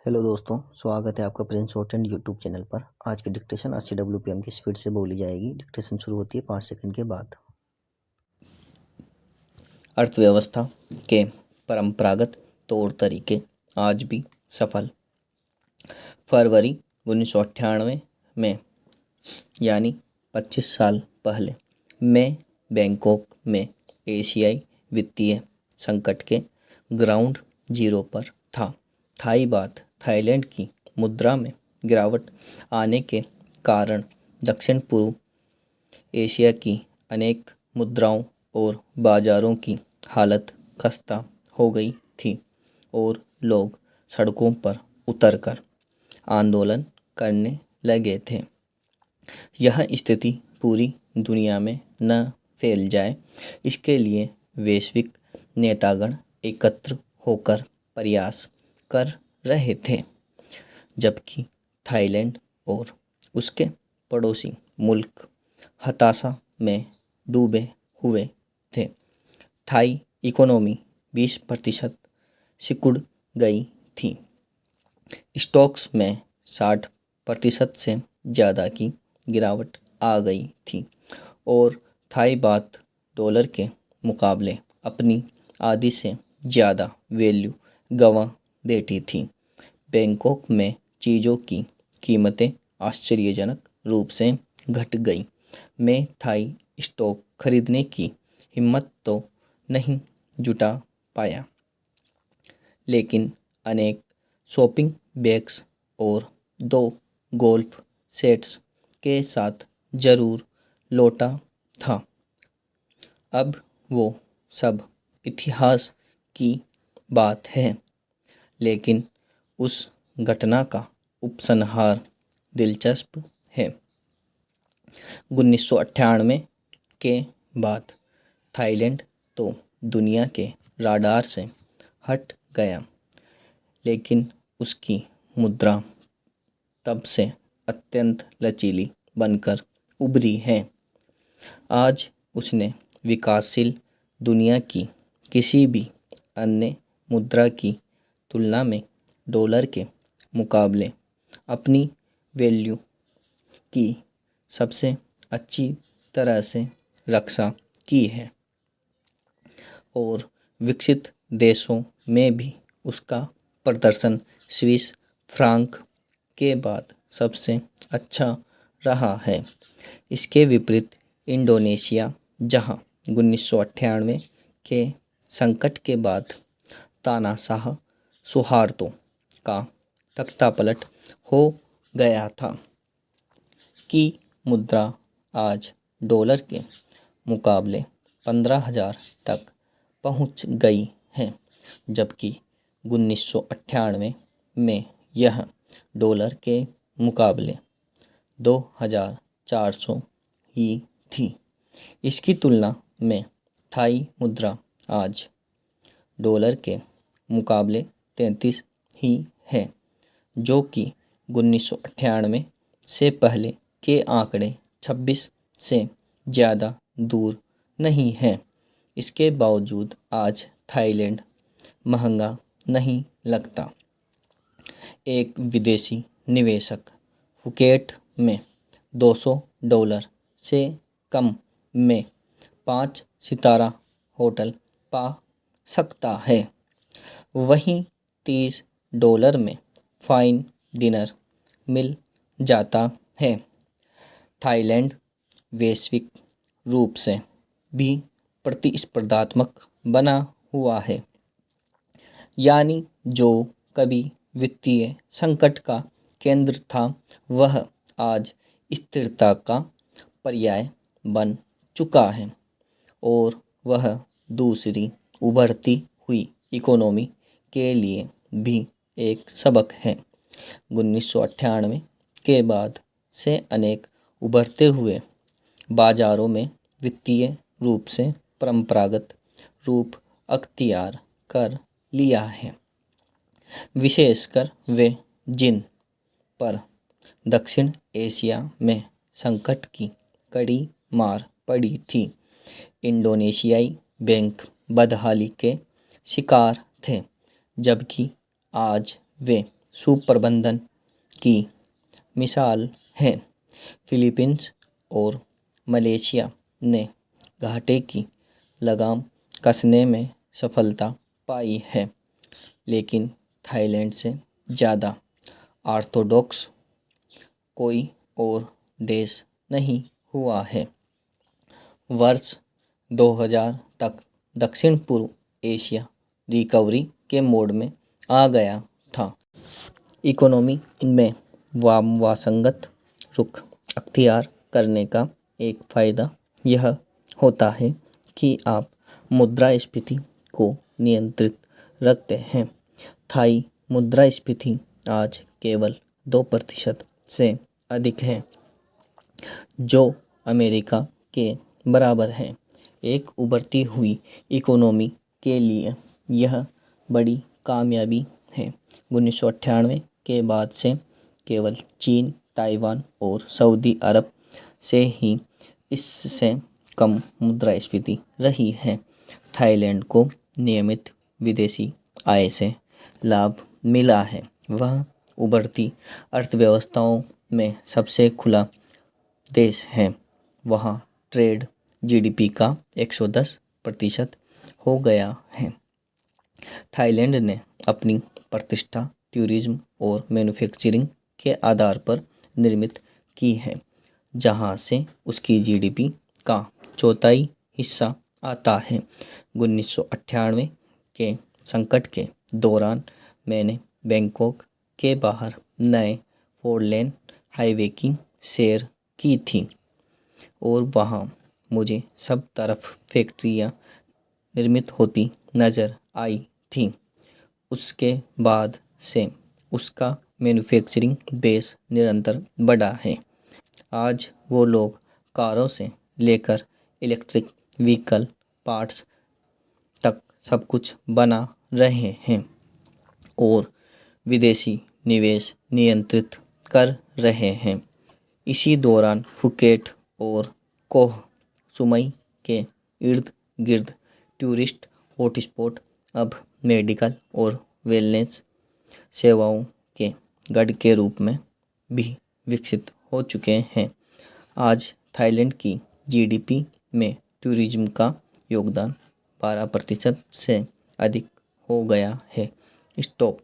Hello दोस्तों, स्वागत है आपका Prince short and YouTube channel पर। आज की डिक्टेशन 80 WPM की स्पीड से बोली जाएगी। डिक्टेशन शुरू होती है 5 सेकंड के बाद। अर्थव्यवस्था के परंपरागत तौर तरीके आज भी सफल। फरवरी 1998 में यानी 25 साल पहले मैं बैंकॉक में एशियाई वित्तीय संकट के ग्राउंड जीरो पर था। थाई बात थाईलैंड की मुद्रा में गिरावट आने के कारण दक्षिण पूर्व एशिया की अनेक मुद्राओं और बाजारों की हालत खस्ता हो गई थी और लोग सड़कों पर उतरकर आंदोलन करने लगे थे। यह स्थिति पूरी दुनिया में न फैल जाए, इसके लिए वैश्विक नेतागण एकत्र होकर प्रयास कर रहे थे, जबकि थाईलैंड और उसके पड़ोसी मुल्क हताशा में डूबे हुए थे। थाई इकोनॉमी 20% सिकुड़ गई थी। स्टॉक्स में 60% से ज़्यादा की गिरावट आ गई थी और थाई बात डॉलर के मुकाबले अपनी आधी से ज़्यादा वैल्यू गंवा बैठी थी। बैंकॉक में चीज़ों की कीमतें आश्चर्यजनक रूप से घट गई। मैं थाई स्टॉक खरीदने की हिम्मत तो नहीं जुटा पाया, लेकिन अनेक शॉपिंग बैग्स और 2 गोल्फ सेट्स के साथ ज़रूर लौटा था। अब वो सब इतिहास की बात है, लेकिन उस घटना का उपसंहार दिलचस्प है। 1998 के बाद थाईलैंड तो दुनिया के राडार से हट गया, लेकिन उसकी मुद्रा तब से अत्यंत लचीली बनकर उभरी है। आज उसने विकासशील दुनिया की किसी भी अन्य मुद्रा की तुलना में डॉलर के मुकाबले अपनी वैल्यू की सबसे अच्छी तरह से रक्षा की है और विकसित देशों में भी उसका प्रदर्शन स्विस फ्रांक के बाद सबसे अच्छा रहा है। इसके विपरीत इंडोनेशिया, जहां 1998 के संकट के बाद तानाशाह सौहार्दों का तख्तापलट हो गया था, की मुद्रा आज डॉलर के मुकाबले 15,000 तक पहुंच गई है, जबकि 1998 में यह डॉलर के मुकाबले 2,400 ही थी। इसकी तुलना में थाई मुद्रा आज डॉलर के मुकाबले 33 ही है, जो कि 1998 से पहले के आंकड़े 26 से ज़्यादा दूर नहीं है। इसके बावजूद आज थाईलैंड महंगा नहीं लगता। एक विदेशी निवेशक फुकेट में $200 से कम में 5 सितारा होटल पा सकता है। वहीं $30 में फाइन डिनर मिल जाता है। थाईलैंड वैश्विक रूप से भी प्रतिस्पर्धात्मक बना हुआ है, यानी जो कभी वित्तीय संकट का केंद्र था, वह आज स्थिरता का पर्याय बन चुका है और वह दूसरी उभरती हुई इकोनॉमी के लिए भी एक सबक है। 1998 के बाद से अनेक उभरते हुए बाजारों में वित्तीय रूप से परंपरागत रूप अख्तियार कर लिया है, विशेषकर वे जिन पर दक्षिण एशिया में संकट की कड़ी मार पड़ी थी। इंडोनेशियाई बैंक बदहाली के शिकार थे, जबकि आज वे सुप्रबंधन की मिसाल है। फिलीपींस और मलेशिया ने घाटे की लगाम कसने में सफलता पाई है, लेकिन थाईलैंड से ज़्यादा ऑर्थोडॉक्स कोई और देश नहीं हुआ है। वर्ष 2000 तक दक्षिण पूर्व एशिया रिकवरी के मोड में आ गया था। इकोनॉमी में वामवासंगत रुख अख्तियार करने का एक फ़ायदा यह होता है कि आप मुद्रास्फीति को नियंत्रित रखते हैं। थाई मुद्रास्फीति आज केवल 2% से अधिक है, जो अमेरिका के बराबर है। एक उभरती हुई इकोनॉमी के लिए यह बड़ी कामयाबी है। 1998 के बाद से केवल चीन, ताइवान और सऊदी अरब से ही इससे कम मुद्रास्फीति रही है। थाईलैंड को नियमित विदेशी आय से लाभ मिला है। वह उभरती अर्थव्यवस्थाओं में सबसे खुला देश है। वहाँ ट्रेड जीडीपी का 110% हो गया है। थाईलैंड ने अपनी प्रतिष्ठा टूरिज्म और मैन्युफैक्चरिंग के आधार पर निर्मित की है, जहाँ से उसकी जीडीपी का चौथाई हिस्सा आता है। 1998 के संकट के दौरान मैंने बैंकॉक के बाहर नए 4 लेन हाईवे की सैर की थी और वहाँ मुझे सब तरफ फैक्ट्रियाँ निर्मित होती नज़र आई थी। उसके बाद से उसका मैन्युफैक्चरिंग बेस निरंतर बढ़ा है। आज वो लोग कारों से लेकर इलेक्ट्रिक व्हीकल पार्ट्स तक सब कुछ बना रहे हैं और विदेशी निवेश नियंत्रित कर रहे हैं। इसी दौरान फुकेट और कोह सुमई के इर्द गिर्द टूरिस्ट हॉटस्पॉट अब मेडिकल और वेलनेस सेवाओं के गढ़ के रूप में भी विकसित हो चुके हैं। आज थाईलैंड की जीडीपी में टूरिज्म का योगदान 12% से अधिक हो गया है। स्टॉप।